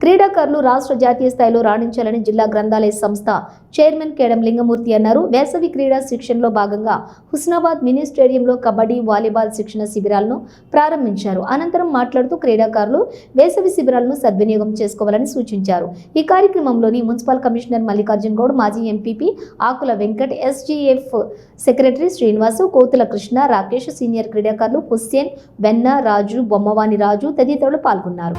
క్రీడాకారులు రాష్ట్ర జాతీయ స్థాయిలో రాణించాలని జిల్లా గ్రంథాలయ సంస్థ చైర్మన్ కేడం లింగమూర్తి అన్నారు. వేసవి క్రీడా శిక్షణలో భాగంగా హుస్నాబాద్ మినీ స్టేడియంలో కబడ్డీ, వాలీబాల్ శిక్షణ శిబిరాలను ప్రారంభించారు. అనంతరం మాట్లాడుతూ క్రీడాకారులు వేసవి శిబిరాలను సద్వినియోగం చేసుకోవాలని సూచించారు. ఈ కార్యక్రమంలోని మున్సిపల్ కమిషనర్ మల్లికార్జున్ గౌడ్, మాజీ ఎంపీపీ ఆకుల వెంకట్, ఎస్జీఎఫ్ సెక్రటరీ శ్రీనివాసు, కోతుల కృష్ణ, రాకేష్, సీనియర్ క్రీడాకారులు హుస్సేన్, వెన్న, రాజు, బొమ్మవాణి రాజు తదితరులు పాల్గొన్నారు.